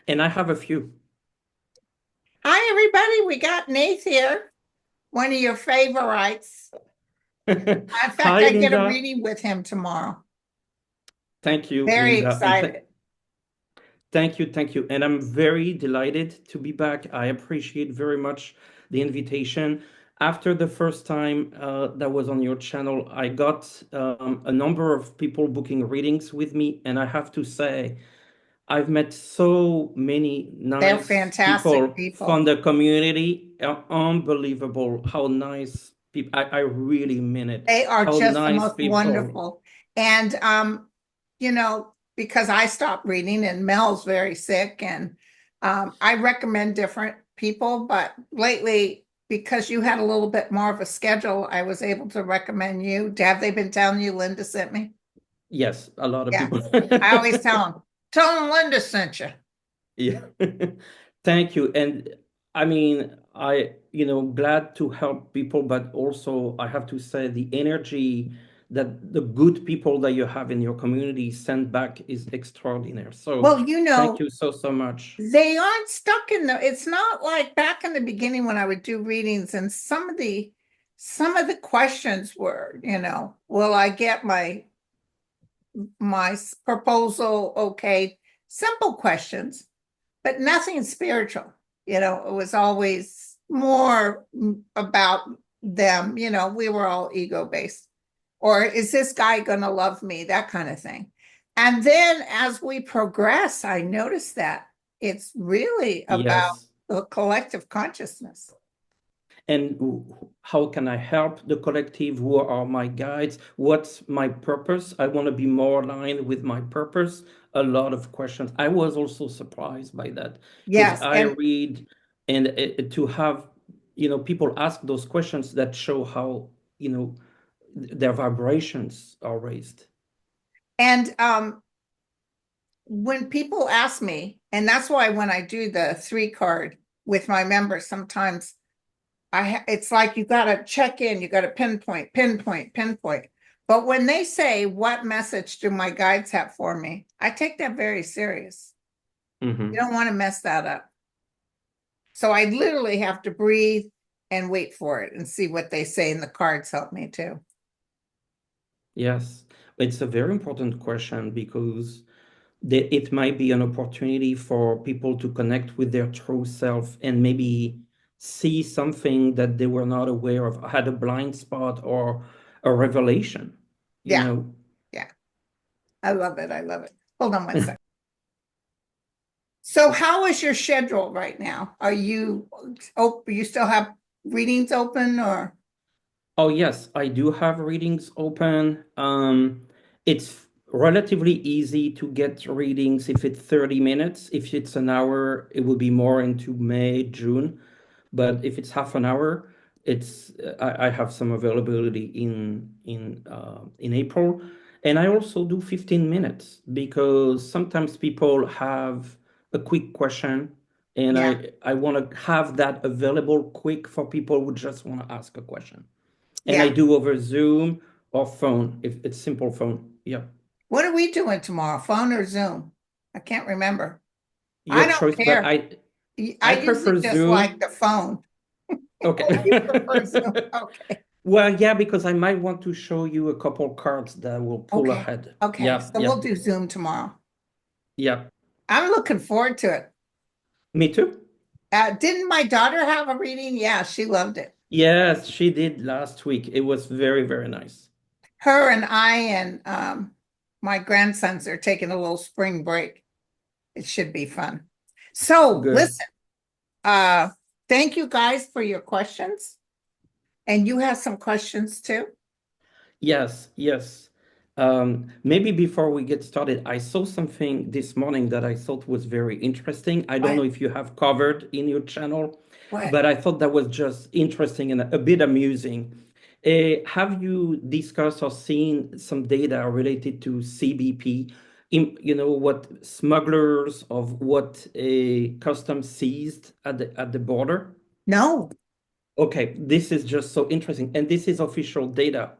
And I have a few. Hi, everybody. We got Nathe here, one of your favorites. In fact, Hi, I get a Linda. reading with him tomorrow. Thank you, Very Linda. And th excited. thank you, thank you. And I'm very delighted to be back. I appreciate very much the invitation. After the first time that was on your channel, I got a number of people booking readings with me. And I have to say, I've met so many They're nice fantastic people from people. the community. Unbelievable how nice people. I really mean it. They are How just the nice most people. wonderful. And because I stopped reading and Mel's very sick, and I recommend different people, but lately, because you had a little bit more of a schedule, I was able to recommend you. Have they been telling you Linda sent me? Yes, a lot of Yeah. people. I always tell them Linda sent you. Yeah. Thank you. And I mean, glad to help people, but also I have to say the energy that the good people that you have in your community send back is extraordinary. So Well, thank you so, so much. they aren't stuck in it's not like back in the beginning when I would do readings and some of the questions were, will I get my proposal okay? Simple questions, but nothing spiritual. It was always more about them, we were all ego based. Or is this guy going to love me? That kind of thing. And then as we progress, I noticed that it's really about Yes. the collective consciousness. And how can I help the collective? Who are my guides? What's my purpose? I want to be more aligned with my purpose. A lot of questions. I was also surprised by that because Yes. I read and to have, people ask those questions that show how, their vibrations are raised. And when people ask me, and that's why when I do the 3 card with my members, sometimes it's like you got to check in, you got to pinpoint, pinpoint, pinpoint. But when they say, what message do my guides have for me? I take that very serious. You Hmm. don't want to mess that up. So I literally have to breathe and wait for it and see what they say. And the cards help me too. Yes, it's a very important question because it might be an opportunity for people to connect with their true self and maybe see something that they were not aware of, had a blind spot or a revelation, you Yeah. know. Yeah. I love it. I love it. Hold on 1 second. So how is your schedule right now? You still have readings open or? Oh, yes, I do have readings open. It's relatively easy to get readings if it's 30 minutes. If it's an hour, it will be more into May, June. But if it's half an hour, I have some availability in April, and I also do 15 minutes because sometimes people have a quick question, and Yeah. I want to have that available quick for people who just want to ask a question. And I Yeah. do over Zoom or phone if it's simple phone. Yeah, What are we doing tomorrow? Phone or Zoom? I can't remember. I your don't choice. But care. I I usually prefer just like Zoom. the phone. You prefer Zoom. Okay. Okay. Well, yeah, because I might want to show you a couple cards that will pull Okay. ahead. Okay. Yeah, So yeah, we'll do Zoom tomorrow. yeah. I'm looking forward to it. Me too. Didn't my daughter have a reading? Yeah, she loved it. Yes, she did last week. It was very, very nice. Her and I and my grandsons are taking a little spring break. It should be fun. So Good. listen, uh, thank you guys for your questions. And you have some questions too? Yes, yes. Maybe before we get started, I saw something this morning that I thought was very interesting. I don't know What? if you have covered in your channel, What? but I thought that was just interesting and a bit amusing. Have you discussed or seen some data related to CBP? What smugglers of what a customs seized at the border? No. Okay, this is just so interesting, and this is official data.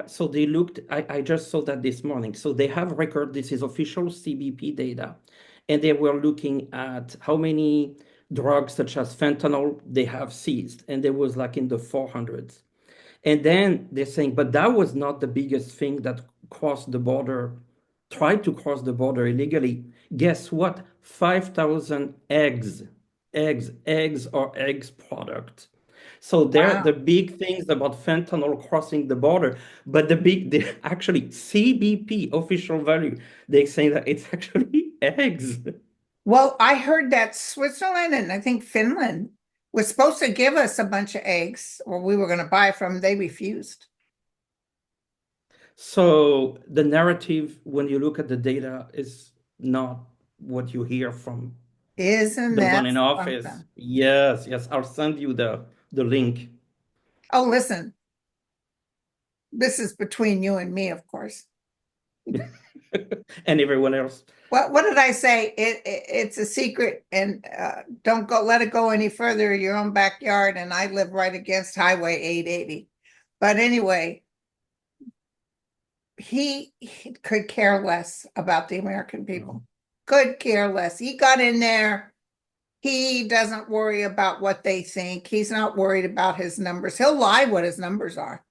So they looked, I just saw that this morning. So they have record, this is official CBP data. and they were looking at how many drugs such as fentanyl they have seized, and there was like in the 400s. And then they're saying, but that was not the biggest thing that crossed the border, tried to cross the border illegally. Guess what? 5,000 eggs or eggs product. So they're the Wow. big things about fentanyl crossing the border, but the actually CBP official value, they say that it's actually eggs. Well, I heard that Switzerland and I think Finland was supposed to give us a bunch of eggs, or we were going to buy from. They refused. So the narrative, when you look at the data, is not what you hear from Isn't the one that in office. something? Yes, yes, I'll send you the link. Oh, listen, this is between you and me, of course. And everyone else. What did I say? It's a secret, and don't go let it go any further in your own backyard. And I live right against Highway 880. But anyway, he could care less about the American people. Could care less. He got in there. He doesn't worry about what they think. He's not worried about his numbers. He'll lie what his numbers are.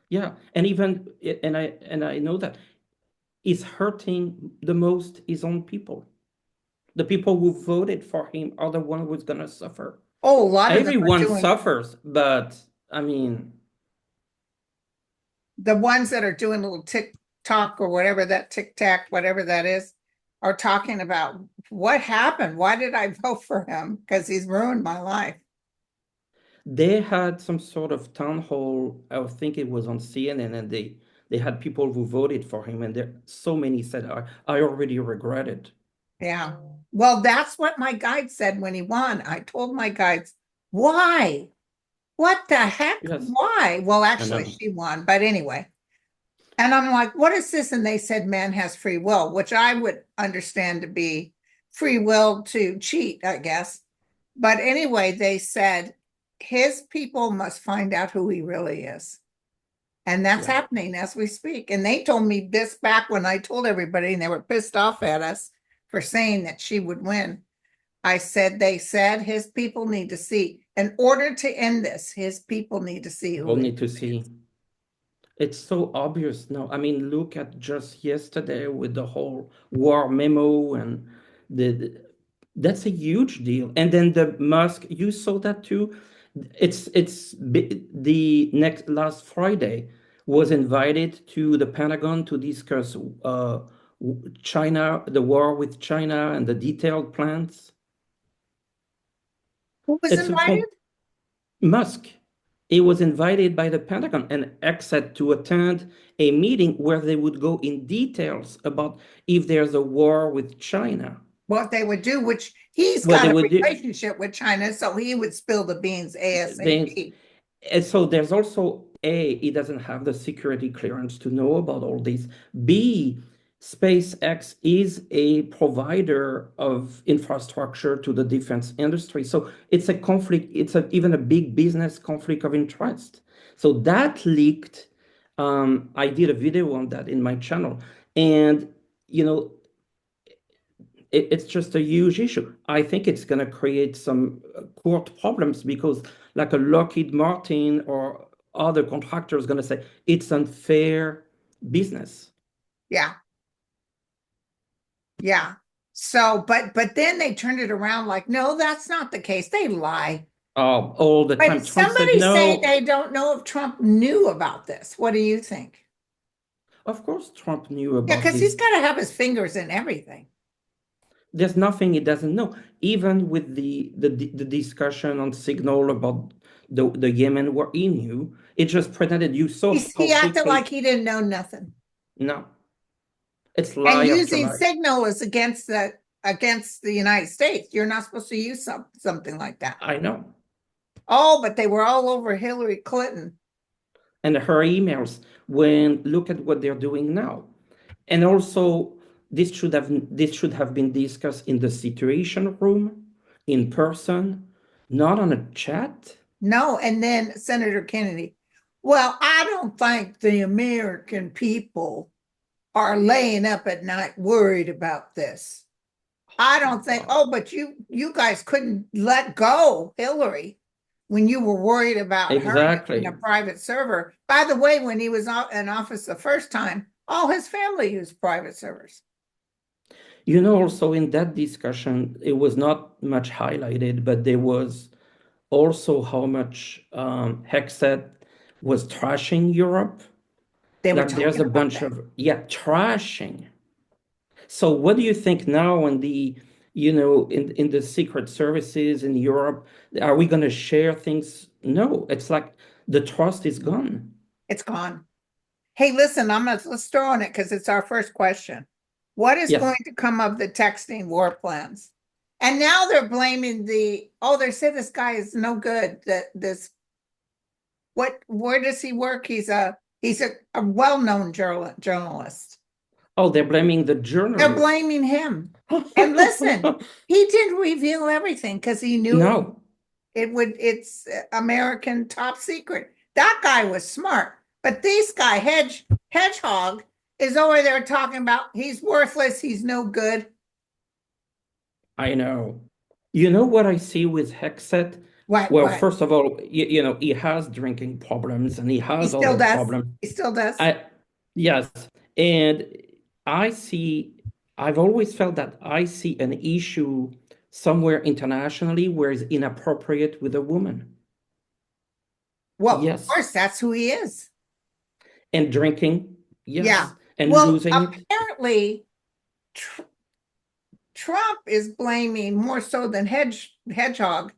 Yeah, and even and I know that is hurting the most his own people. The people who voted for him are the one who's gonna suffer. Oh, a lot of them are Everyone doing suffers, but I mean, the ones that are doing little TikTok or whatever that TikTok, whatever that is, are talking about what happened. Why did I vote for him? Because he's ruined my life. they had some sort of town hall. I think it was on CNN, and they had people who voted for him, and there so many said, I already regret it. Yeah. Well, that's what my guide said when he won. I told my guides, why? What the heck? Yes, Why? Well, I actually, know. she won, but anyway. And I'm like, what is this? And they said man has free will, which I would understand to be free will to cheat, I guess. But anyway, they said his people must find out who he really is. And that's Yeah. happening as we speak. And they told me this back when I told everybody, and they were pissed off at us for saying that she would win. I said, they said his people need to see, in order to end this, his people need to see People who he need to really is. see. It's so obvious now. I mean, look at just yesterday with the whole war memo and the that's a huge deal. And then the Musk, you saw that too. The next last Friday was invited to the Pentagon to discuss China, the war with China and the detailed plans. Who was It's a invited? Musk. He was invited by the Pentagon and accepted to attend a meeting where they would go in details about if there's a war with China. What they would do, which he's What they got a would do, relationship with China, so he would spill the beans they, ASAP. and so there's also A, he doesn't have the security clearance to know about all this. B, SpaceX is a provider of infrastructure to the defense industry. So it's a conflict, even a big business conflict of interest. So that leaked. I did a video on that in my channel. And, you know, it's just a huge issue. I think it's going to create some court problems because, like a Lockheed Martin or other contractor is going to say it's unfair business. Yeah, yeah. So, but then they turned it around like, no, that's not the case. They lie. All the But time. Trump said somebody say no. they don't know if Trump knew about this. What do you think? Of course, Trump knew Yeah, about because he's this. got to have his fingers in everything. There's nothing he doesn't know. Even with the discussion on Signal about the Yemen war, he knew. It just pretended you saw how He acted like quickly. he didn't know nothing. No, it's And lie after using lie. signal is against the United States. You're not supposed to use something like that. I know. Oh, but they were all over Hillary Clinton. And her emails when look at what they're doing now. And also this should have been discussed in the situation room, in person, not on a chat. No, and then Senator Kennedy. Well, I don't think the American people are laying up at night worried about this. I don't think, oh, but you guys couldn't let go Hillary when you were worried about her in a Exactly. private server. By the way, when he was in office the first time, all his family used private servers. Also in that discussion, it was not much highlighted, but there was also how much Hexet was trashing Europe. They were Like there's talking a about bunch that. of, yeah, trashing. So what do you think now in in the secret services in Europe? Are we going to share things? No, it's like the trust is gone. It's gone. Hey, listen, let's throw on it because it's our first question. What is going Yes. to come of the texting war plans? And now they're blaming they say this guy is no good. That this where does he work? He's a well-known journalist. Oh, they're blaming the They're journalist. blaming him. And listen, he didn't reveal everything because he knew No, it's American top secret. That guy was smart. But this guy, Hedgehog, is over there talking about he's worthless, he's no good. I know. You know what I see with Hexet? Well, What? first of all, he has drinking problems and he He has still other does. problems. He still does. I Yes, and I see. I've always felt that I see an issue somewhere internationally where it's inappropriate with a woman. Well, of Yes, course, that's who he is. and drinking. Yeah. Yes, and Well, losing it. apparently, tr Trump is blaming more so than Hedgehog.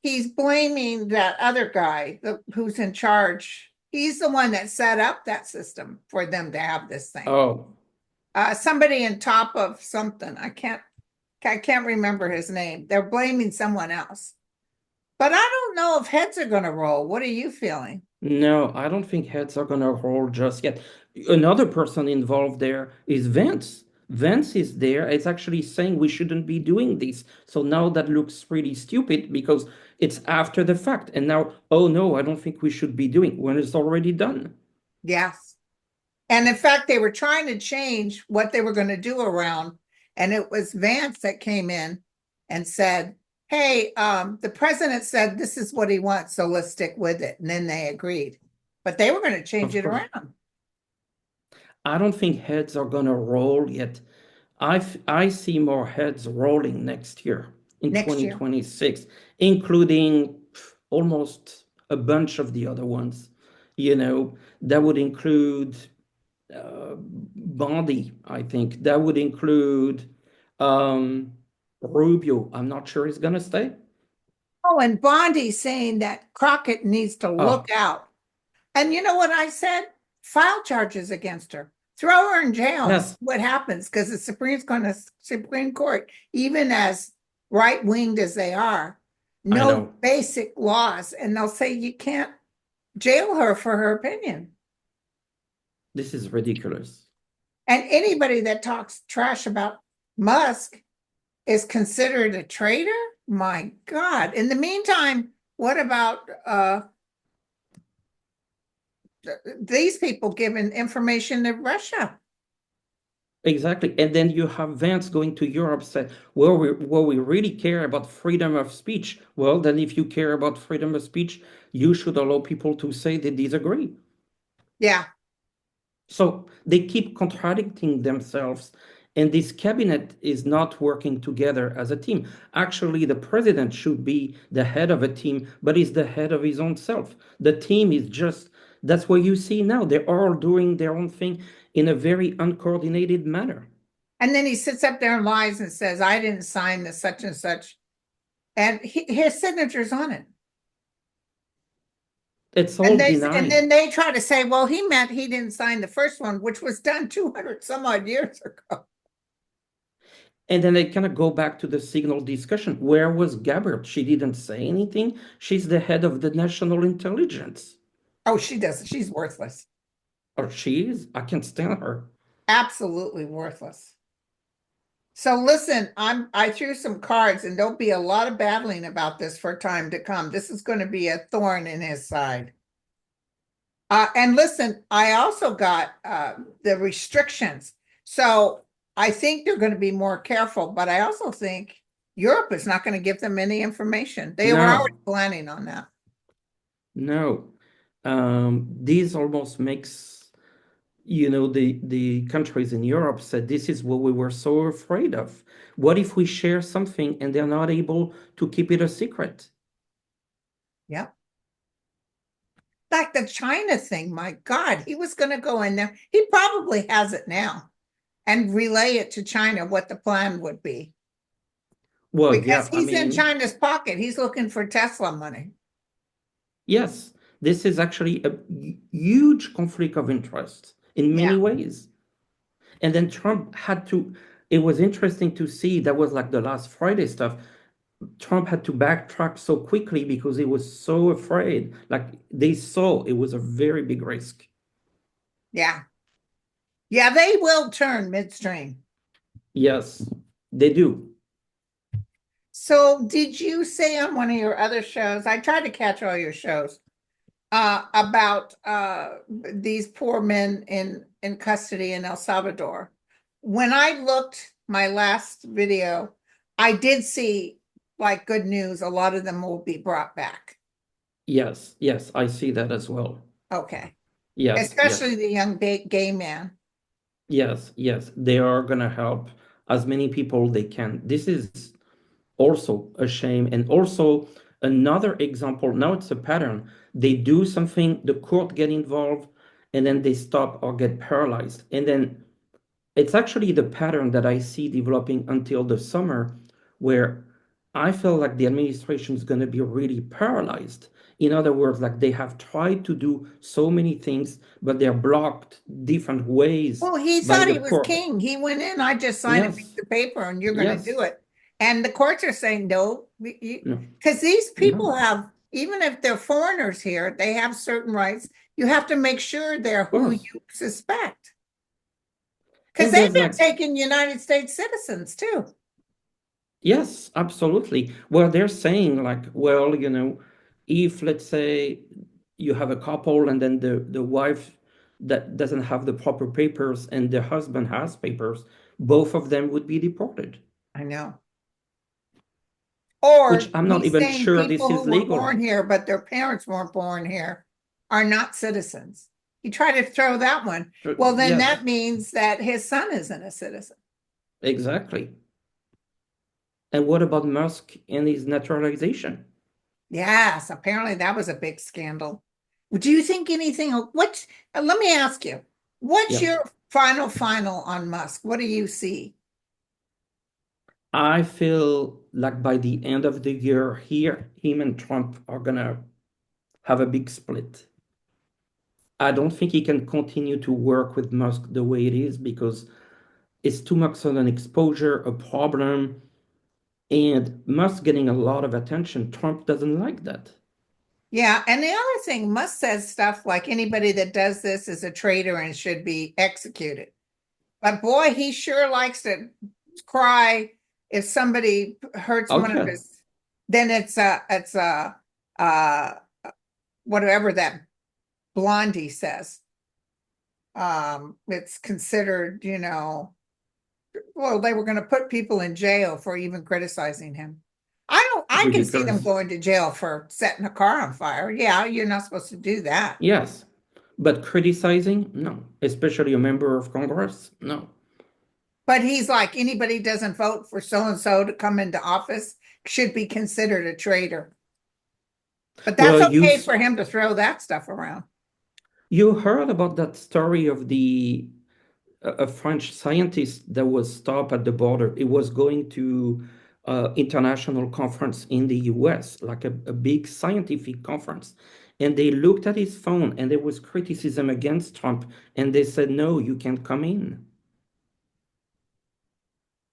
He's blaming that other guy who's in charge. He's the one that set up that system for them to have this thing. Oh, Somebody in top of something. I can't remember his name. They're blaming someone else. But I don't know if heads are going to roll. What are you feeling? no, I don't think heads are gonna roll just yet. Another person involved there is Vance. Vance is there. It's actually saying we shouldn't be doing this. So now that looks pretty stupid because it's after the fact. And now, oh no, I don't think we should be doing when it's already done. Yes. And in fact, they were trying to change what they were going to do around. And it was Vance that came in and said, hey, the president said this is what he wants, so let's stick with it. And then they agreed. But they were going to change Of it course. around I don't think heads are gonna roll yet. I see more heads rolling next year in next year. 2026, including almost a bunch of the other ones. That would include Bondi, I think. That would include um, Rubio. I'm not sure he's gonna stay. Oh, and Bondi saying that Crockett needs to look Oh, out. And you know what I said? File charges against her. Throw her in jail and see yes, what happens because the Supreme Court, even as right-winged as they are, I know know. basic laws, and they'll say you can't jail her for her opinion. This is ridiculous. And anybody that talks trash about Musk is considered a traitor. My God. In the meantime, what about these people giving information to Russia? Exactly. And then you have Vance going to Europe say, well, we really care about freedom of speech. Well, then if you care about freedom of speech, you should allow people to say they disagree. Yeah. So they keep contradicting themselves, and this cabinet is not working together as a team. Actually, the president should be the head of a team, but he's the head of his own self. The team is just, that's what you see now. They're all doing their own thing in a very uncoordinated manner. And then he sits up there and lies and says, I didn't sign the such and such. And his signature's on it. It's all And denied. then they try to say, well, he meant he didn't sign the first one, which was done 200 some odd years ago. And then they kind of go back to the signal discussion. Where was Gabbard? She didn't say anything. She's the head of the national intelligence. Oh, she doesn't. She's worthless. Or she is. I can't stand her. Absolutely worthless. So listen, I threw some cards and there'll be a lot of battling about this for time to come. This is going to be a thorn in his side. And listen, I also got the restrictions. So I think they're going to be more careful, but I also think Europe is not going to give them any information. They were already No, planning on that. no. This almost makes, the countries in Europe said this is what we were so afraid of. What if we share something and they're not able to keep it a secret? Yep. Like the China thing, my God, he was going to go in there. He probably has it now and relay it to China what the plan would be. Well, Because yeah, I he's in mean, China's pocket. He's looking for Tesla money. yes, this is actually a huge conflict of interest in Yeah. many ways. And then Trump had to, it was interesting to see that was like the last Friday stuff. Trump had to backtrack so quickly because he was so afraid. Like they saw it was a very big risk. Yeah. Yeah, they will turn midstream. Yes, they do. So did you say on one of your other shows, I tried to catch all your shows, about these poor men in custody in El Salvador. When I looked my last video, I did see like good news. A lot of them will be brought back. Yes, yes, I see that as well. Okay. Yes, Especially yes, the young gay man. yes, yes. They are gonna help as many people they can. This is also a shame. And also another example, now it's a pattern. They do something, the court get involved, and then they stop or get paralyzed. And then it's actually the pattern that I see developing until the summer, where I feel like the administration is going to be really paralyzed. In other words, like they have tried to do so many things, but they're blocked different ways Well, he by thought the he was court. king. He went in, I just signed a piece Yes, of paper and you're going to do yes, it. And the courts are saying, no, no, because these people no, have, even if they're foreigners here, they have certain rights. You have to make sure they're of who course. you suspect. Because And they've there's been like, taking United States citizens too. yes, absolutely. Well, they're saying like, well, if let's say you have a couple and then the wife that doesn't have the proper papers and the husband has papers, both of them would be deported, I know. which Or I'm not he's even saying sure this people is who were legal. born here, but their parents weren't born here, are not citizens. He tried to throw that one. Well, then Yes, that means that his son isn't a citizen. exactly. And what about Musk and his naturalization? Yes, apparently that was a big scandal. Do you think anything? Let me ask you, what's Yeah. your final on Musk? What do you see? I feel like by the end of the year here, him and Trump are gonna have a big split. I don't think he can continue to work with Musk the way it is because it's too much of an exposure, a problem, and Musk getting a lot of attention. Trump doesn't like that. Yeah, and the other thing, Musk says stuff like anybody that does this is a traitor and should be executed. But boy, he sure likes to cry if somebody hurts one of Okay. his. Then uh whatever that Blondie says. It's considered, well, they were going to put people in jail for even criticizing him. I can see them Ridiculous. going to jail for setting a car on fire. Yeah, you're not supposed to do that. Yes. But criticizing? No. Especially a member of Congress? No. But he's like, anybody doesn't vote for so and so to come into office should be considered a traitor. But that's Well, you okay for him to throw that stuff around. you heard about that story of the a French scientist that was stopped at the border. It was going to international conference in the US, like a big scientific conference. And they looked at his phone and there was criticism against Trump. And they said, no, you can't come in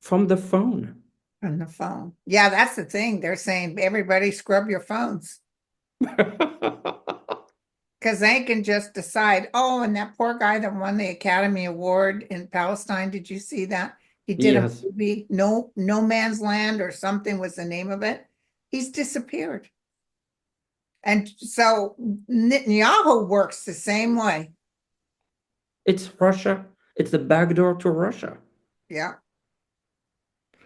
from the phone. On the phone. Yeah, that's the thing. They're saying everybody scrub your phones because they can just decide. Oh, and that poor guy that won the Academy Award in Palestine, did you see that? He did a Yes. movie, No Man's Land or something was the name of it. He's disappeared. And so Netanyahu works the same way. It's Russia. It's the back door to Russia. Yeah.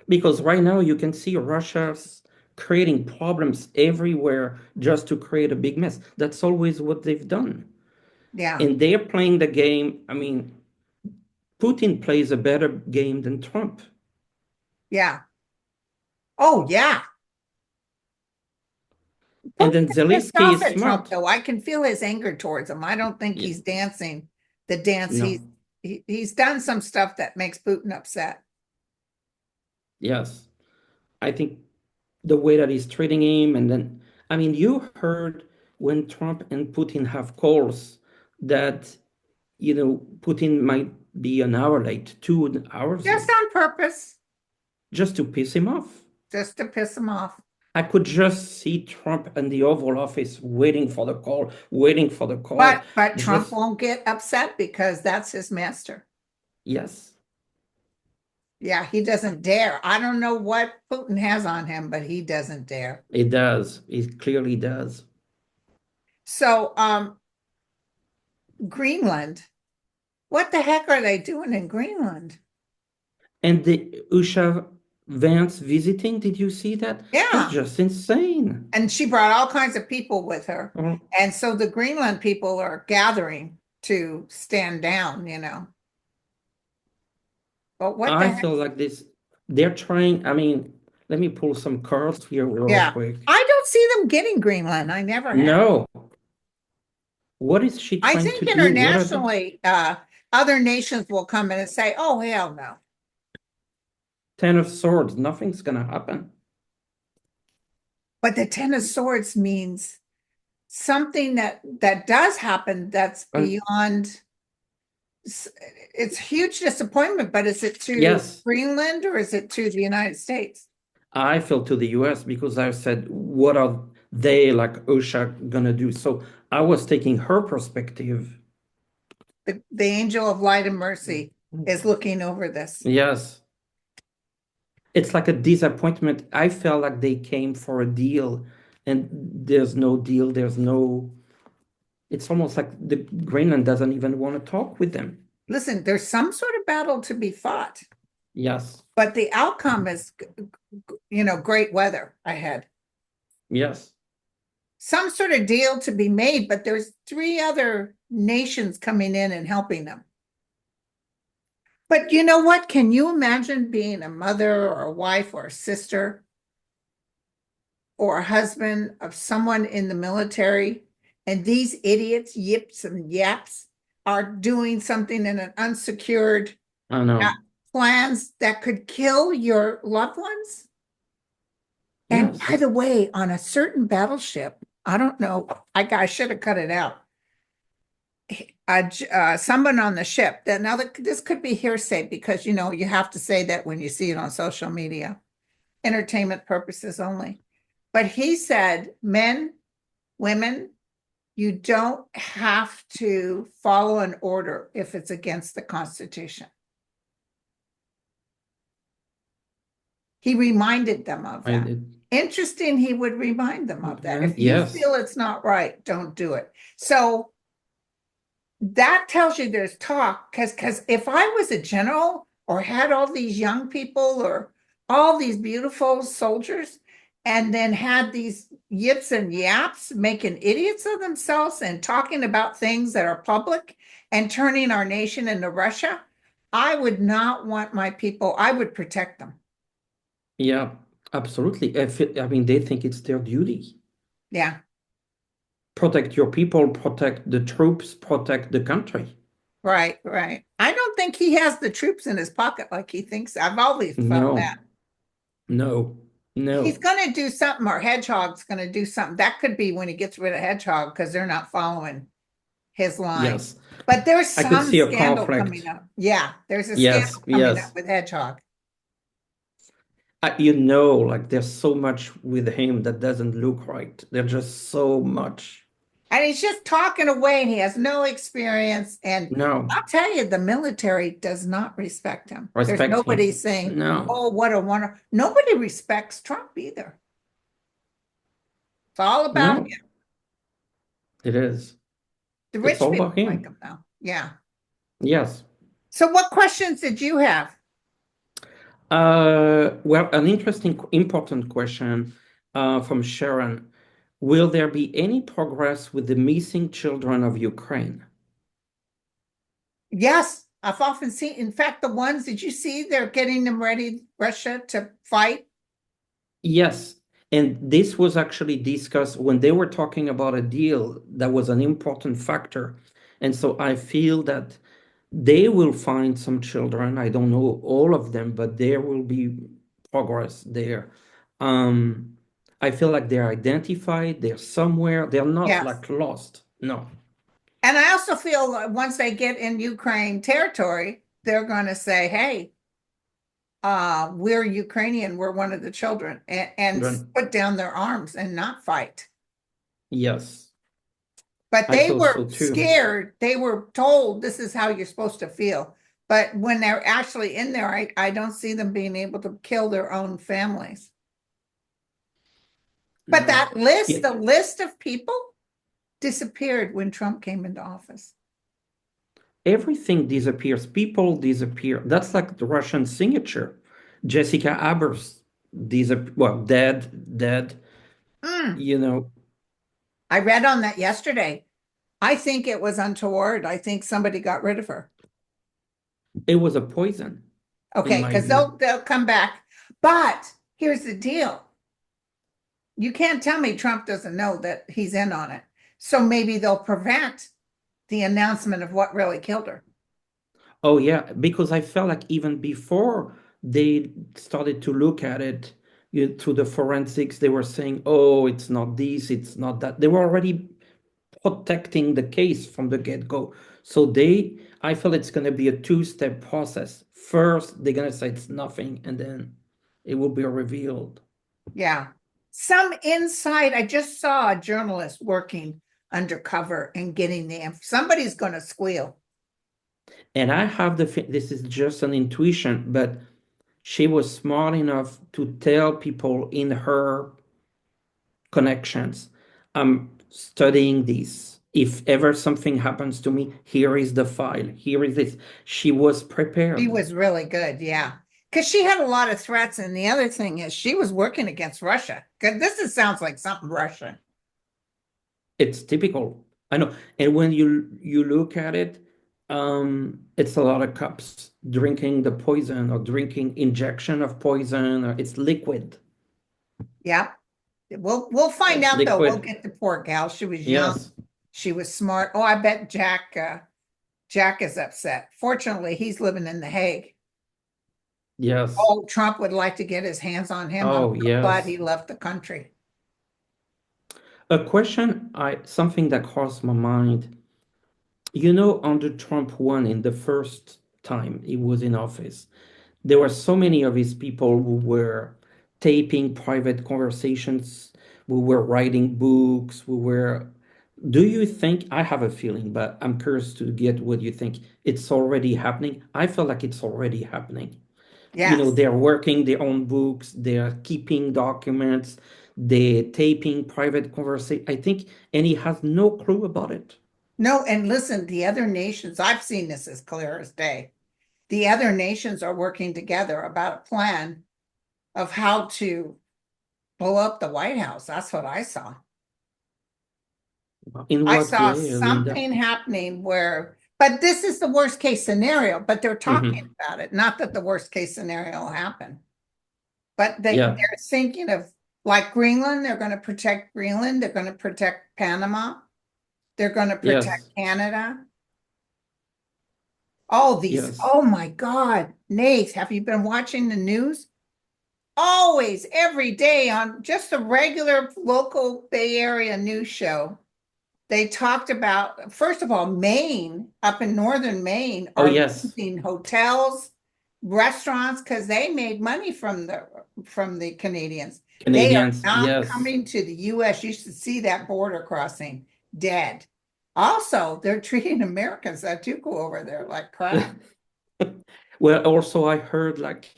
Because right now you can see Russia's creating problems everywhere just to create a big mess. That's always what they've done. Yeah. And they're playing the game. I mean, Putin plays a better game than Trump. Yeah. Oh, yeah. And Putin then is pissed Zelensky off is at Trump, smart. though. I can feel his anger towards him. I don't think Yeah, he's dancing the dance. no, He's done some stuff that makes Putin upset. yes. I think the way that he's treating him, and then, I mean, you heard when Trump and Putin have calls that, Putin might be an hour late, 2 hours Just late, on purpose, just to piss him off. just to piss him off. I could just see Trump in the Oval Office waiting for the call, waiting for the call. But Trump Just, won't get upset because that's his master. yes, Yeah, he doesn't dare. I don't know what Putin has on him, but he doesn't dare. it does. It clearly does. So, Greenland, what the heck are they doing in Greenland? And the Usha Vance visiting, did you see that? That's Yeah. just insane. And she brought all kinds of people with her. Oh, And so the Greenland people are gathering to stand down, But what the I heck? feel like this, they're trying, I mean, let me pull some cards here real Yeah. quick. I don't see them getting Greenland. I never have. No. What is she I trying to think do? What are they? internationally, other nations will come in and say, oh, hell no. Ten of Swords, nothing's gonna happen. But the Ten of Swords means something that does happen that's Uh, beyond. It's huge disappointment, but is it to yes, Greenland or is it to the United States? I fell to the US because I said, what are they like Osha gonna do? So I was taking her perspective. The angel of light and mercy is looking over this. Yes. It's like a disappointment. I felt like they came for a deal and there's no deal. It's almost like the Greenland doesn't even want to talk with them. Listen, there's some sort of battle to be fought, Yes. but the outcome is, great weather ahead. Yes. Some sort of deal to be made, but there's 3 other nations coming in and helping them. But you know what? Can you imagine being a mother or a wife or a sister or a husband of someone in the military, and these idiots, yips and yaps, are doing something in an unsecured I know. plans that could kill your loved ones? And by Yes. the way, on a certain battleship, I don't know, I should have cut it out. Someone on the ship that now this could be hearsay because you have to say that when you see it on social media, entertainment purposes only. But he said, men, women, you don't have to follow an order if it's against the Constitution. He reminded them of that. Interesting, he would remind them of that. If you Yes. feel it's not right, don't do it. So that tells you there's talk, because if I was a general or had all these young people or all these beautiful soldiers and then had these yips and yaps making idiots of themselves and talking about things that are public and turning our nation into Russia, I would not want my people, I would protect them. Yeah, absolutely. I mean, they think it's their duty. Yeah. Protect your people, protect the troops, protect the country. Right, right. I don't think he has the troops in his pocket like he thinks. I've always felt No, that. no, He's no. going to do something, or Hedgehog's going to do something. That could be when he gets rid of Hedgehog because they're not following his line. Yes. But there's I could some see a scandal conflict. coming up. Yeah, there's a Yes, scandal coming yes. up with Hedgehog. Like there's so much with him that doesn't look right. There's just so much. And he's just talking away and he has no experience. And No, I'll tell you, the military does not respect him. There's respect nobody him. saying, No, oh, what a wonder. Nobody respects Trump either. It's all about no, him. it is. The It's rich all people about like him. him now. Yeah. Yes. So what questions did you have? Well, an interesting, important question from Sharon. Will there be any progress with the missing children of Ukraine? Yes, I've often seen, in fact, the ones, did you see they're getting them ready, Russia, to fight? Yes, and this was actually discussed when they were talking about a deal that was an important factor. And so I feel that they will find some children. I don't know all of them, but there will be progress there. Um, I feel like they're identified, they're somewhere, they're not Yes. like lost. No. And I also feel that once they get in Ukraine territory, they're going to say, hey, we're Ukrainian, we're one of the children, and Children. put down their arms and not fight. Yes, But I they thought were so too. scared. They were told this is how you're supposed to feel. But when they're actually in there, I don't see them being able to kill their own families. But No. that list, Yeah, the list of people disappeared when Trump came into office. everything disappears. People disappear. That's like the Russian signature. Jessica Abers disappear. Well, dead. Mm, You know, I read on that yesterday. I think it was untoward. I think somebody got rid of her. it was a poison, in Okay, my because view. they'll come back. But here's the deal. You can't tell me Trump doesn't know that he's in on it. So maybe they'll prevent the announcement of what really killed her. Oh yeah, because I felt like even before they started to look at it through the forensics, they were saying, "Oh, it's not this, it's not that." They were already protecting the case from the get-go. So I feel it's going to be a two-step process. First, they're going to say it's nothing, and then it will be revealed. Yeah. Some inside, I just saw a journalist working undercover and getting somebody's going to squeal. And I have this is just an intuition, but she was smart enough to tell people in her connections, I'm studying this. If ever something happens to me, here is the file. Here is this. She was She prepared. was really good. Yeah. Because she had a lot of threats. And the other thing is she was working against Russia. Because sounds like something Russian. It's typical. I know. And when you look at it, it's a lot of cups drinking the poison or drinking injection of poison, or it's liquid. Yeah. We'll find It's out though. We'll liquid. get the poor gal. She was young. Yes. She was smart. Oh, I bet Jack is upset. Fortunately, he's living in The Hague. Yes. Oh, Trump would like to get his hands on him. I'm Oh, so glad he yes. left the country. A question, something that crossed my mind. Under Trump one in the first time he was in office, there were so many of his people who were taping private conversations, who were writing books, who were. Do you think, I have a feeling, but I'm curious to get what you think. It's already happening. I feel like it's already happening. Yes. They're working their own books, they're keeping documents, they're taping private conversation. I think, and he has no clue about it. No, and listen, the other nations, I've seen this as clear as day. The other nations are working together about a plan of how to blow up the White House. That's what I saw. In I what saw way, Linda? something happening but this is the worst case scenario, but they're talking Hmm. about it. Not that the worst case scenario will happen, but Yeah. they're thinking of like Greenland, they're going to protect Greenland, they're going to protect Panama, they're going to protect Yes. Canada. All these, Yes. oh my God, Nate, have you been watching the news? Always, every day on just a regular local Bay Area news show, they talked about, first of all, Maine, up in northern Maine, Oh, are yes. losing hotels, restaurants, because they made money from the Canadians. They are Canadians. not Yes. coming to the US. You should see that border crossing dead. Also, they're treating Americans that do go over there like crap. Well, also, I heard like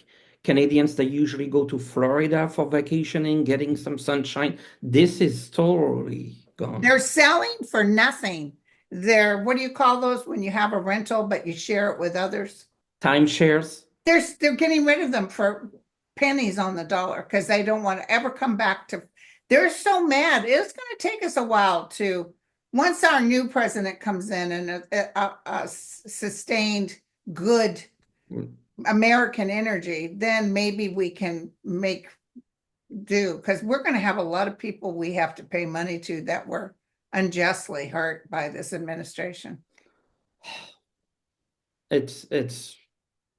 Canadians that usually go to Florida for vacationing, getting some sunshine. This is totally gone. They're selling for nothing. They're, what do you call those when you have a rental, but you share it with others? Timeshares. They're getting rid of them for pennies on the dollar because they don't want to ever come back to. They're so mad. It's going to take us a while to, once our new president comes in and a sustained good American energy, then maybe we can make do, because we're going to have a lot of people we have to pay money to that were unjustly hurt by this administration. It's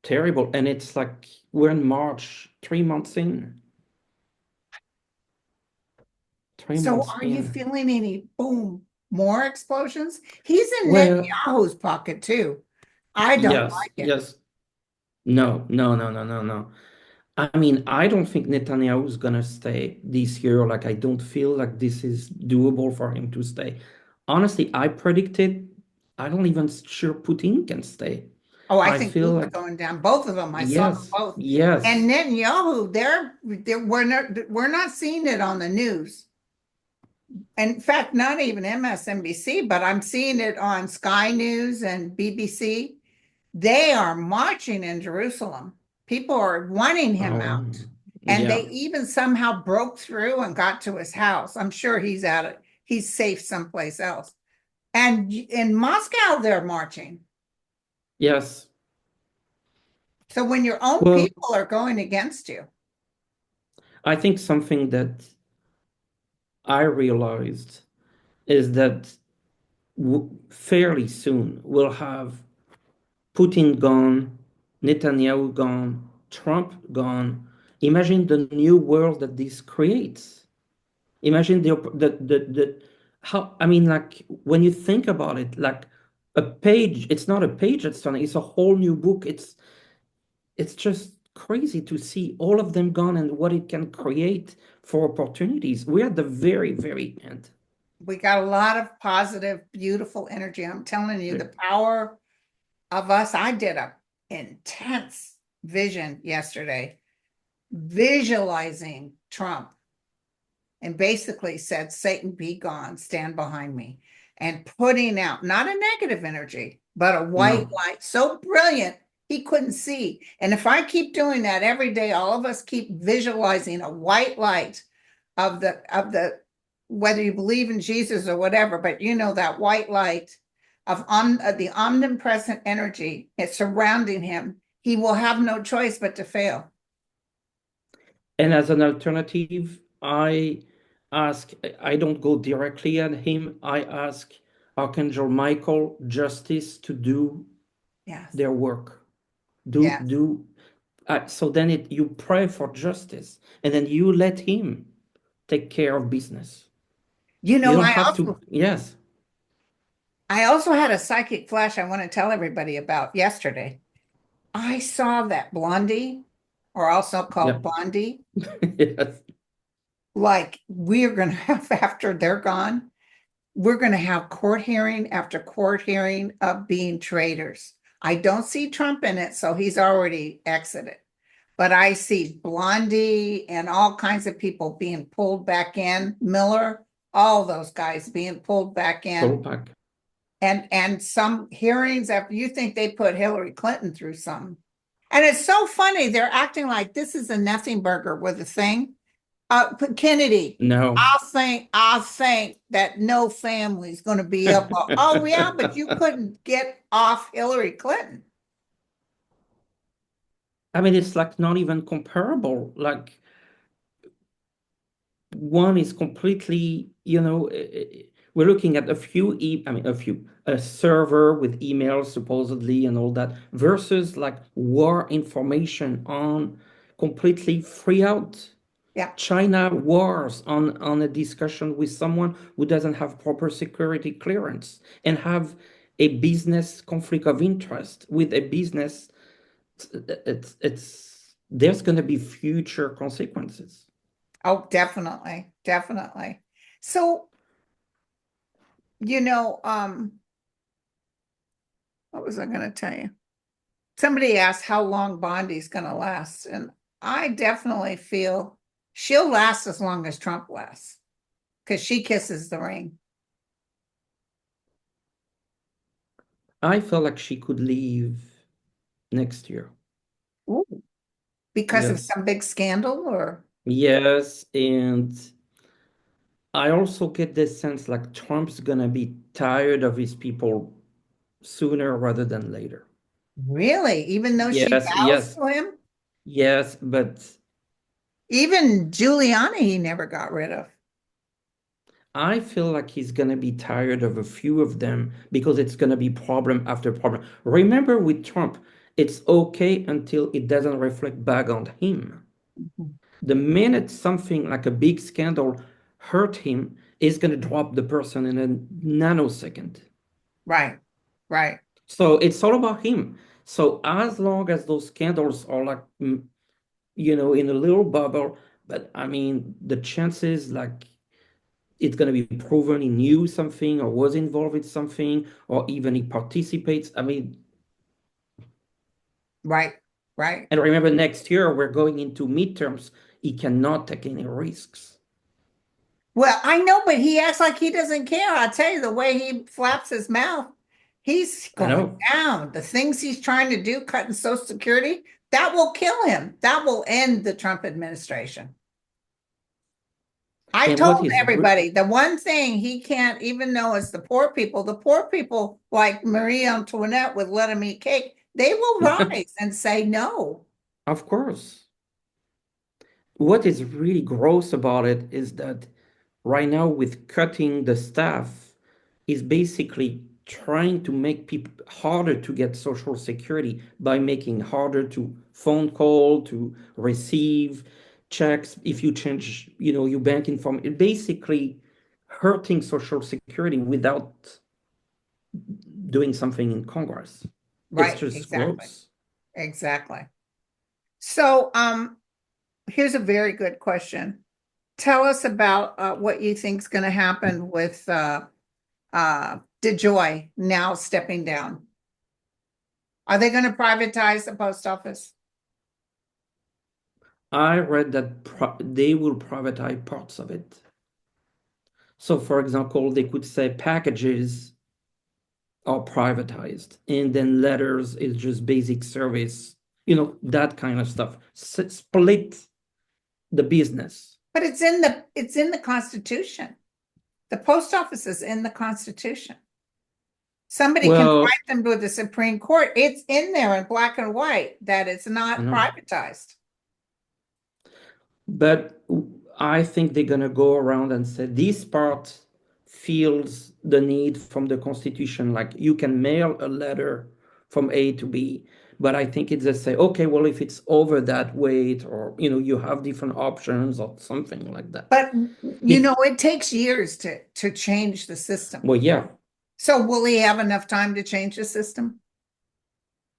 terrible. And it's like we're in March, 3 months in. Three So months are you in. feeling any boom, more explosions? He's in Well, Netanyahu's pocket too. I don't yes, like it. yes. No, no, no, no, no, no. I mean, I don't think Netanyahu is gonna stay this year. Like, I don't feel like this is doable for him to stay. Honestly, I predicted, I don't even sure Putin can stay. Oh, I I think feel Putin's like, going down. Both of them. I saw them yes, both. And yes. Netanyahu, we're not seeing it on the news. In fact, not even MSNBC, but I'm seeing it on Sky News and BBC. They are marching in Jerusalem. People are wanting him Oh, out. And they yeah. even somehow broke through and got to his house. I'm sure he's out of, he's safe someplace else. And in Moscow, they're marching. Yes. So when your own Well, people are going against you, I think something that I realized is that w fairly soon we'll have Putin gone, Netanyahu gone, Trump gone. Imagine the new world that this creates. Imagine the how, I mean, like when you think about it, like a page, it's not a page that's turning, it's a whole new book. It's just crazy to see all of them gone and what it can create for opportunities. We're at the very, very end. we got a lot of positive, beautiful energy. I'm telling you, the power of us. I did a intense vision yesterday, visualizing Trump, and basically said, Satan be gone, stand behind me, and putting out not a negative energy, but a white No. light so brilliant he couldn't see. And if I keep doing that every day, all of us keep visualizing a white light of the whether you believe in Jesus or whatever, but you know that white light of the omnipresent energy it's surrounding him, he will have no choice but to fail. And as an alternative, I don't go directly at him. I ask Archangel Michael justice to do Yes. their work. Yes. Do so then you pray for justice and then you let him take care of business. You You know, don't I have to, also yes. I also had a psychic flash I want to tell everybody about yesterday. I saw that Blondie, or also Yeah. called Blondie, Yes. like we're going to have after they're gone, we're going to have court hearing after court hearing of being traitors. I don't see Trump in it, so he's already exited. But I see Blondie and all kinds of people being pulled back in, Miller, all those guys being pulled back Total in. pack. And some hearings after you think they put Hillary Clinton through something. And it's so funny. They're acting like this is a nothing burger with a thing. Kennedy, No. I think that no family's going to be up. Oh yeah, but you couldn't get off Hillary Clinton. I mean, it's like not even comparable. Like one is completely, we're looking at a server with emails supposedly and all that versus like war information on completely free out. Yeah. China wars on a discussion with someone who doesn't have proper security clearance and have a business conflict of interest with a business. It's there's going to be future consequences. Oh, definitely, definitely. So, you know, what was I going to tell you? Somebody asked how long Bondi's going to last, and I definitely feel she'll last as long as Trump lasts because she kisses the ring. I felt like she could leave next year. because of Yes. some big scandal or? Yes, and I also get this sense like Trump's gonna be tired of his people sooner rather than later. Really? Even though she Yes, bows yes, to him? yes, but Even Giuliani, he never got rid of. I feel like he's gonna be tired of a few of them because it's gonna be problem after problem. Remember with Trump, it's okay until it doesn't reflect back on him. Mhm. The minute something like a big scandal hurt him, is gonna drop the person in a nanosecond. Right, right, So it's all about him. So as long as those scandals are like, in a little bubble, but I mean, the chances like it's going to be proven he knew something or was involved with something or even he participates. I mean, right, right. and remember next year we're going into midterms. He cannot take any risks. Well, I know, but he acts like he doesn't care. I'll tell you, the way he flaps his mouth, he's I going know. down. The things he's trying to do, cutting Social Security, that will kill him. That will end the Trump administration. I And what told is everybody the one thing he can't, even though it's the poor people like Marie Antoinette would let him eat cake, they will rise and say no. of course. What is really gross about it is that right now with cutting the staff is basically trying to make people harder to get social security by making harder to phone call to receive checks if you change your bank information, it basically hurting social security without doing something in Congress. It's Right, just exactly. gross. Exactly. So, here's a very good question. Tell us about what you think is going to happen with DeJoy now stepping down. Are they going to privatize the post office? I read that they will privatize parts of it. So, for example, they could say packages are privatized, and then letters is just basic service, that kind of stuff. Split the business. But it's in the Constitution. The post office is in the Constitution. Somebody can Well, fight them with the Supreme Court. It's in there in black and white that it's I not know, privatized. but I think they're gonna go around and say this part feels the need from the Constitution, like you can mail a letter from A to B. But I think it's just say, okay, well, if it's over that weight, or you have different options or something like that. But Be it takes years to change the system. well, yeah, So will he have enough time to change the system?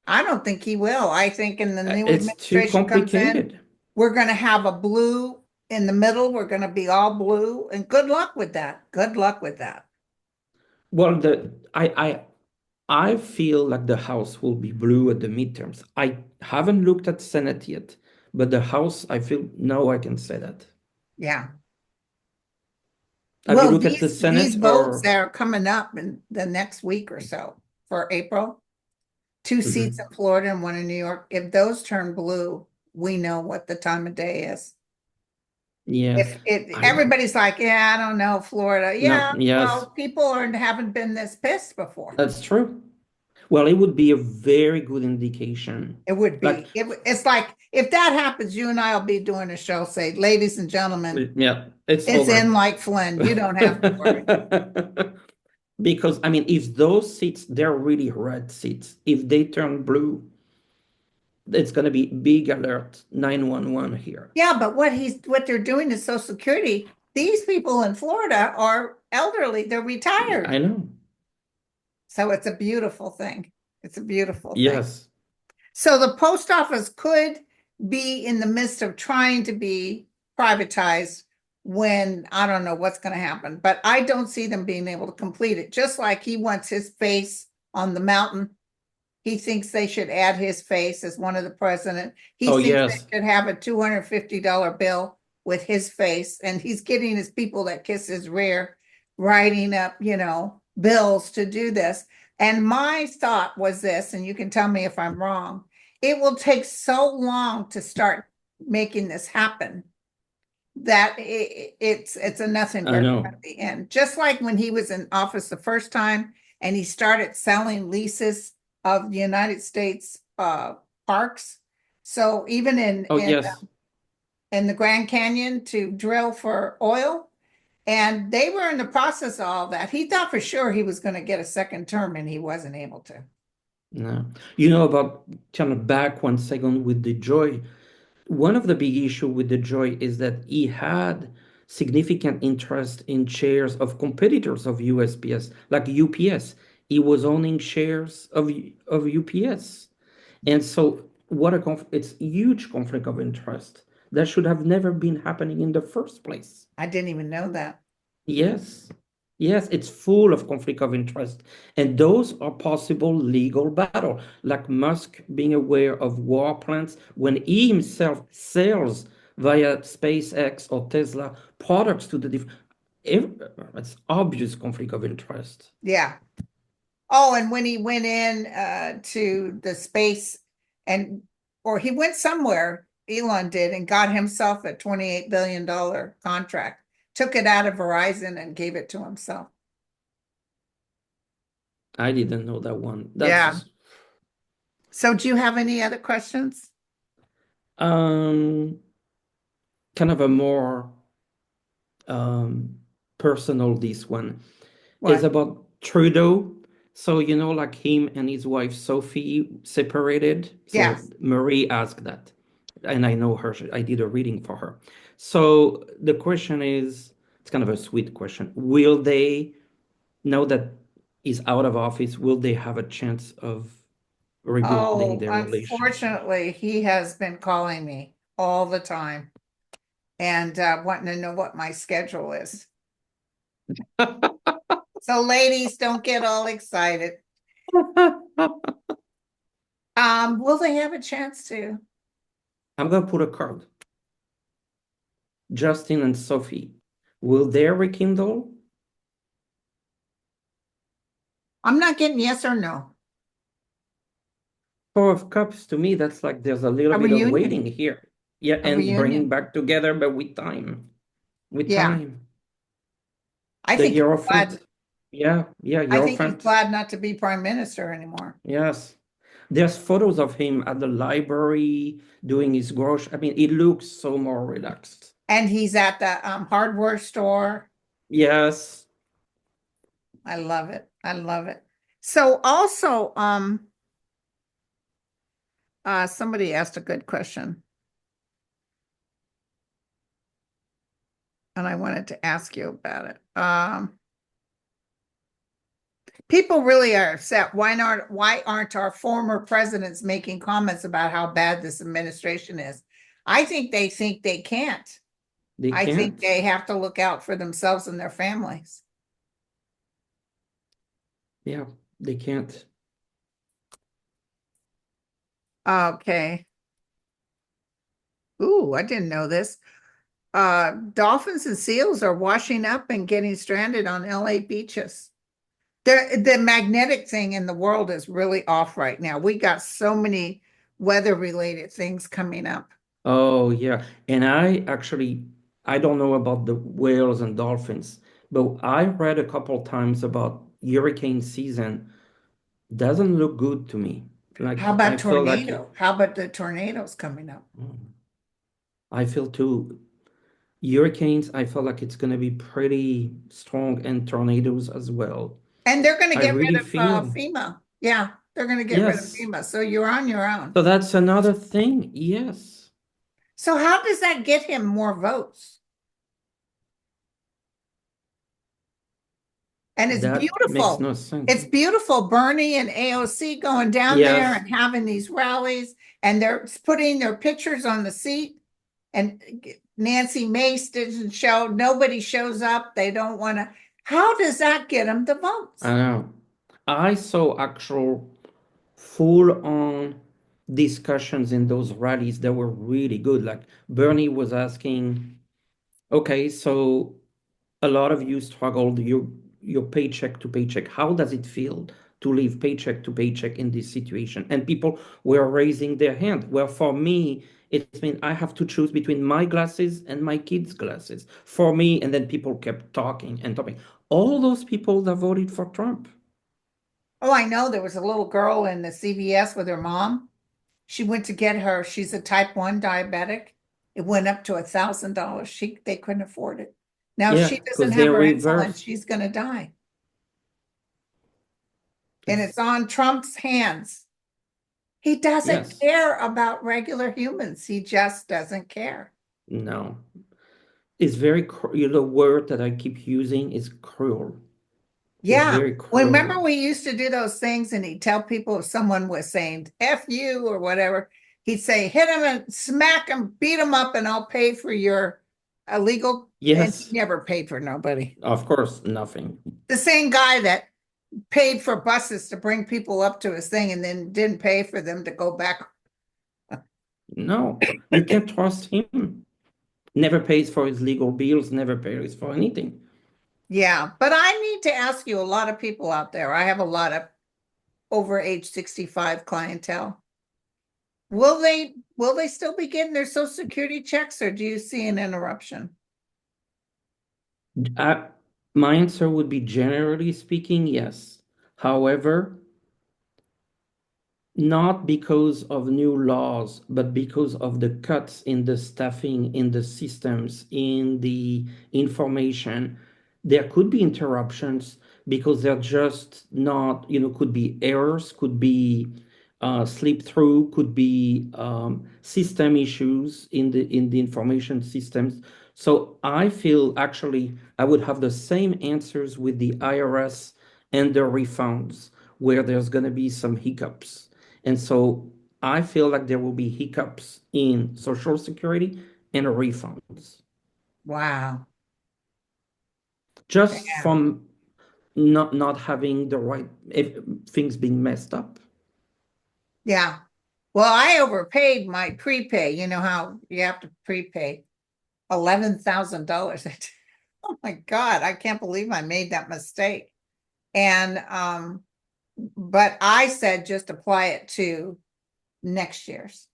I don't think he will. I think in the new it's too administration comes in, complicated. we're going to have a blue in the middle. We're going to be all blue, and good luck with that. Good luck with that. Well, I feel like the House will be blue at the midterms. I haven't looked at Senate yet, but the House, I feel now I can say that. Yeah. Have you Well, looked at the these Senate votes or? that are coming up in the next week or so for April, two seats in Mhm. Florida and one in New York. If those turn blue, we know what the time of day is. Yeah, If it I everybody's like, yeah, I don't know, Florida. no, Yeah, yes, well, people haven't been this pissed before. that's true. Well, it would be a very good indication. It would Like, be. It's like if that happens, you and I will be doing a show, say, ladies and gentlemen, yeah, it's it's in over. like Flynn. You don't have to worry. Because I mean, if those seats, they're really red seats. If they turn blue, it's going to be big alert 911 here. Yeah, but what they're doing is Social Security. These people in Florida are elderly, they're retired. I know. So it's a beautiful thing. It's a beautiful thing. Yes. So the post office could be in the midst of trying to be privatized when I don't know what's going to happen, but I don't see them being able to complete it. Just like he wants his face on the mountain. He thinks they should add his face as one of the president. He Oh, thinks yes. they should have a $250 bill with his face, and he's getting his people that kiss his rear writing up, bills to do this. And my thought was this, and you can tell me if I'm wrong. it will take so long to start making this happen that it's a nothing I burger know. at the end. Just like when he was in office the first time and he started selling leases of the United States parks. So even Oh, yes. in the Grand Canyon to drill for oil, and they were in the process of all that. He thought for sure he was going to get a second term, and he wasn't able to. No. You know about kind of back 1 second with the Joy. One of the big issue with the Joy is that he had significant interest in shares of competitors of USPS, like UPS. He was owning shares of UPS. And so it's huge conflict of interest that should have never been happening in the first place. I didn't even know that. Yes. Yes, it's full of conflict of interest. And those are possible legal battle, like Musk being aware of war plans when he himself sells via SpaceX or Tesla products to the it's obvious conflict of interest. Yeah. Oh, and when he went in to the space and or he went somewhere, Elon did, and got himself a $28 billion contract, took it out of Verizon and gave it to himself. I didn't know that one. Yeah. That's So do you have any other questions? um kind of a more personal, this one is What? about Trudeau. So, like him and his wife Sophie separated. So Yes. Marie asked that. And I know her, I did a reading for her. So the question is, it's kind of a sweet question. Will they, now that he's out of office, will they have a chance of rebuilding Oh, their relationship? unfortunately, he has been calling me all the time and wanting to know what my schedule is. So ladies, don't get all excited. Will they have a chance to? I'm gonna put a card. Justin and Sophie, will they rekindle? I'm not getting yes or no. Four of Cups, to me, that's like there's a little A bit of reunion. waiting here. Yeah, A and bringing reunion. back together, but with time. With Yeah. time. I The think he's glad. Hierophant. Yeah, yeah, I think he's Hierophant. glad not to be prime minister anymore. Yes. There's photos of him at the library doing his grocery. I mean, it looks so more relaxed. And he's at the hardware store. Yes. I love it. I love it. So also, somebody asked a good question, and I wanted to ask you about it. People really are upset. Why aren't our former presidents making comments about how bad this administration is? I think they can't. They I think can't. they have to look out for themselves and their families. Yeah, they can't. Okay. Ooh, I didn't know this. Dolphins and seals are washing up and getting stranded on LA beaches. The magnetic thing in the world is really off right now. We got so many weather related things coming up. Oh, yeah. And I don't know about the whales and dolphins, but I read a couple times about hurricane season. Doesn't look good to me. How Like, about I feel like tornado? How about the tornadoes coming up? I feel too. Hurricanes, I feel like it's going to be pretty strong and tornadoes as well. And they're going to I get rid really of feel, FEMA. Yeah, they're going to get rid of yes. FEMA. So you're on your own. So that's another thing. Yes. So how does that get him more votes? And it's That makes beautiful. no sense. It's beautiful. Bernie and AOC going down there Yes. and having these rallies, and they're putting their pictures on the seat. And Nancy Mace didn't show, nobody shows up. They don't want to. How does that get them the I votes? know. I saw actual full on discussions in those rallies that were really good. Like Bernie was asking, okay, so a lot of you struggled your paycheck to paycheck. How does it feel to live paycheck to paycheck in this situation. And people were raising their hand. Well, for me, it's been I have to choose between my glasses and my kids' glasses. For me, and then people kept talking and talking. All those people that voted for Trump. Oh, I know there was a little girl in the CVS with her mom. She went to get her, she's a type 1 diabetic. It went up to $1,000. They couldn't afford it. Now, if Yeah, she doesn't because have they're her insulin, reversed. she's gonna die. And it's It's on Trump's hands. He doesn't yes, care about regular humans. He just doesn't care. no. It's very the word that I keep using is cruel. It's Yeah. very Well, cruel. remember we used to do those things and he'd tell people if someone was saying F you or whatever, he'd say, hit him and smack him, beat him up, and I'll pay for your illegal. And he Yes, never paid for nobody. of course, nothing. The same guy that paid for buses to bring people up to his thing and then didn't pay for them to go back. No, you can't trust him. Never pays for his legal bills, never pays for anything. Yeah, but I need to ask you, a lot of people out there, I have a lot of over age 65 clientele. Will they still be getting their social security checks or do you see an interruption? I, my answer would be generally speaking, yes. However, not because of new laws, but because of the cuts in the staffing, in the systems, in the information. There could be interruptions because they're just not, could be errors, could be slip through, could be system issues in the information systems. So I feel actually I would have the same answers with the IRS and the refunds where there's going to be some hiccups. And so I feel like there will be hiccups in Social Security and refunds Wow. just Yeah. from not having the right things being messed up. Yeah. Well, I overpaid my prepay. You know how you have to prepay $11,000. Oh my God, I can't believe I made that mistake. And but I said just apply it to next year's.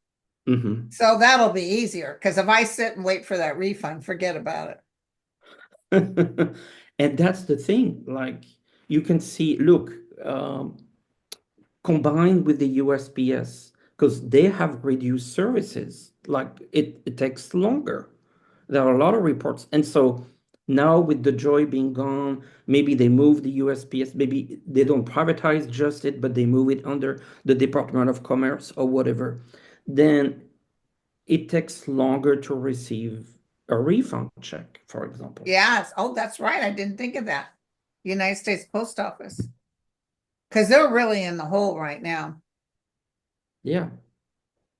Hmm. So that'll be easier because if I sit and wait for that refund, forget about it. And that's the thing. Like you can see, look, combined with the USPS, because they have reduced services, like it takes longer. There are a lot of reports. And so now with the joy being gone, maybe they move the USPS, maybe they don't privatize just it, but they move it under the Department of Commerce or whatever. Then it takes longer to receive a refund check, for example. Yes. Oh, that's right. I didn't think of that. United States Post Office. Because they're really in the hole right now. Yeah.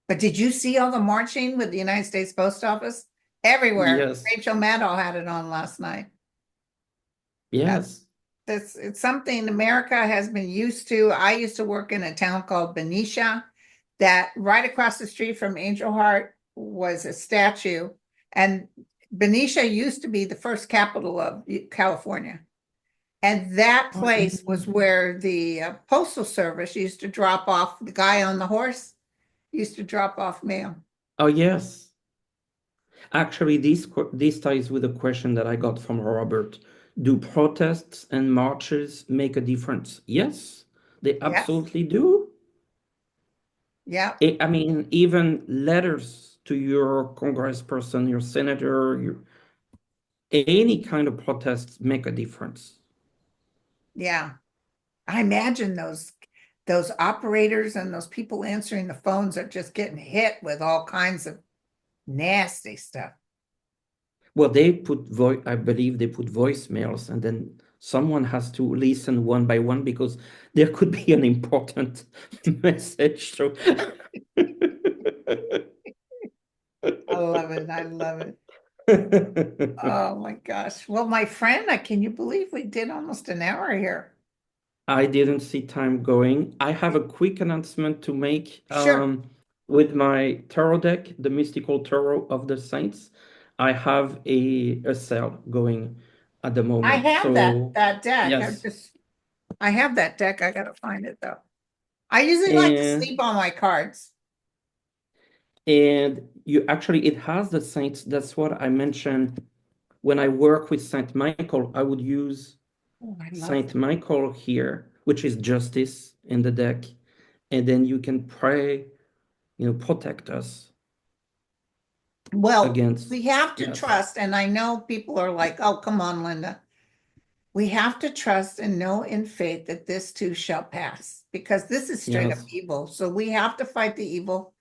But did you see all the marching with the United States Post Office? Everywhere. Yes. Rachel Maddow had it on last night. That's Yes. it's something America has been used to. I used to work in a town called Benicia, that right across the street from Angel Heart was a statue. And Benicia used to be the first capital of California. And that Oh, yeah. place was where the postal service used to drop off the guy on the horse, used to drop off mail. Oh, yes. Actually, this ties with a question that I got from Robert. Do protests and marches make a difference? Yes, they Yes. absolutely do. Yeah. I mean, even letters to your congressperson, your senator, any kind of protests make a difference. Yeah. I imagine those operators and those people answering the phones are just getting hit with all kinds of nasty stuff. Well, they put I believe they put voicemails, and then someone has to listen one by one because there could be an important message. So I love it. I love it. Oh my gosh. Well, my friend, can you believe we did almost an hour here? I didn't see time going. I have a quick announcement to make Sure. with my tarot deck, the Mystical Tarot of the Saints. I have a sale going at the I moment. have that So that deck. I yes, just I have that deck. I gotta find it though. I usually like to And sleep on my cards. and you actually it has the saints. That's what I mentioned when I work with Saint Michael. I would use Oh, I love Saint Michael here, which is justice in the deck, and then you can pray, protect us Well, against. we have to Yes, trust, and I know people are like, oh, come on, Linda. We have to trust and know in faith that this too shall pass because this is straight up yes, evil. So we have to fight the evil.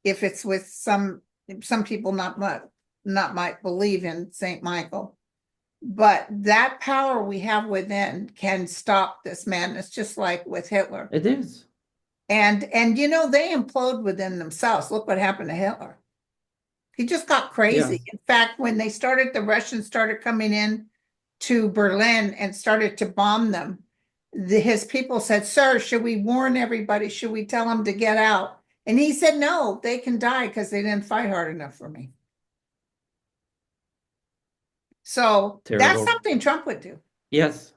If it's with some people not might believe in Saint Michael, but that power we have within can stop this madness, just like with Hitler. it is. And they implode within themselves. Look what happened to Hitler. He just got crazy. Yes, In fact, when the Russians started coming in to Berlin and started to bomb them, his people said, "Sir, should we warn everybody? Should we tell them to get out?" And he said, "No, they can die because they didn't fight hard enough for me." So that's terrible. something Trump would do. Yes.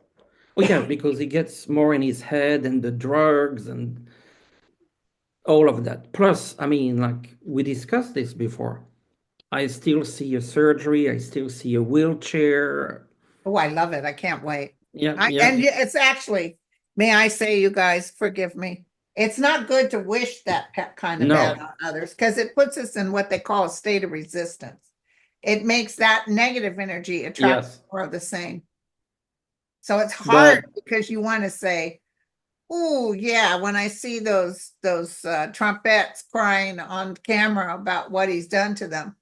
Oh yeah, because he gets more in his head and the drugs and all of that. Plus, I mean, like we discussed this before. I still see a surgery, I still see a wheelchair. Oh, I love it. I can't wait. Yeah, And yeah, it's actually, may I say, you guys, forgive me. It's not good to wish that kind of bad no, on others because it puts us in what they call a state of resistance. It makes that negative energy attract yes. more of the same. So it's hard But because you want to say, "Oh yeah," when I see those trumpettes crying on camera about what he's done to them.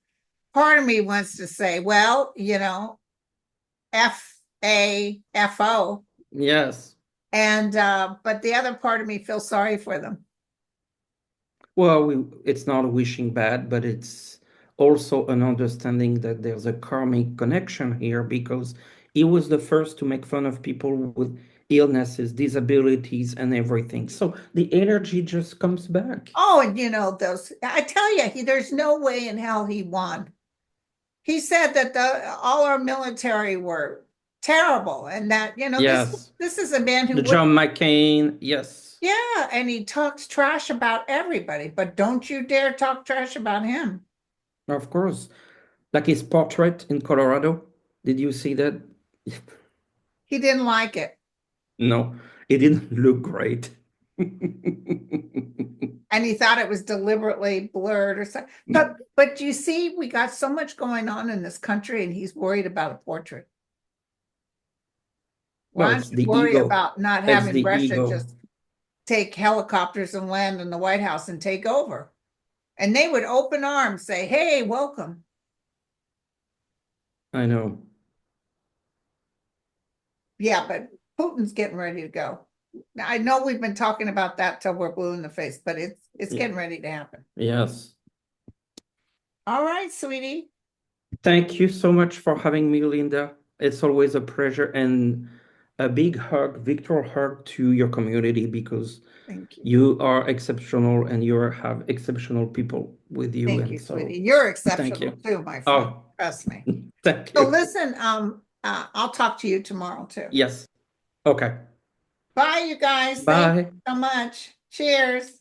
Part of me wants to say, "Well, FAFO," yes. and but the other part of me feels sorry for them. Well, it's not wishing bad, but it's also an understanding that there's a karmic connection here because he was the first to make fun of people with illnesses, disabilities, and everything. So the energy just comes back. Oh, and those. I tell you, there's no way in hell he won. He said that all our military were terrible, and that Yes. this is a man who The would. John McCain, yes, Yeah, and he talks trash about everybody, but don't you dare talk trash about him. of course. Like his portrait in Colorado. Did you see that? He didn't like it. No, it didn't look great. And he thought it was deliberately blurred or something. But you see, we got so much going on in this country, and he's worried about a portrait. Well, Why don't it's you the worry ego. about not It's having the Russia ego. just take helicopters and land in the White House and take over? And they would open arms say, "Hey, welcome." I know. Yeah, but Putin's getting ready to go. I know we've been talking about that till we're blue in the face, but it's Yeah. getting ready to happen. Yes. All right, sweetie. Thank you so much for having me, Linda. It's always a pleasure and a big hug, Victor hug to your community because Thank you. you are exceptional and you have exceptional people with you. Thank And you, so sweetie. You're thank exceptional you. too, my friend. Oh, Trust me. thank So you. listen, I'll talk to you tomorrow too. Yes. Okay. Bye, you guys. Thank you Bye. so much. Cheers.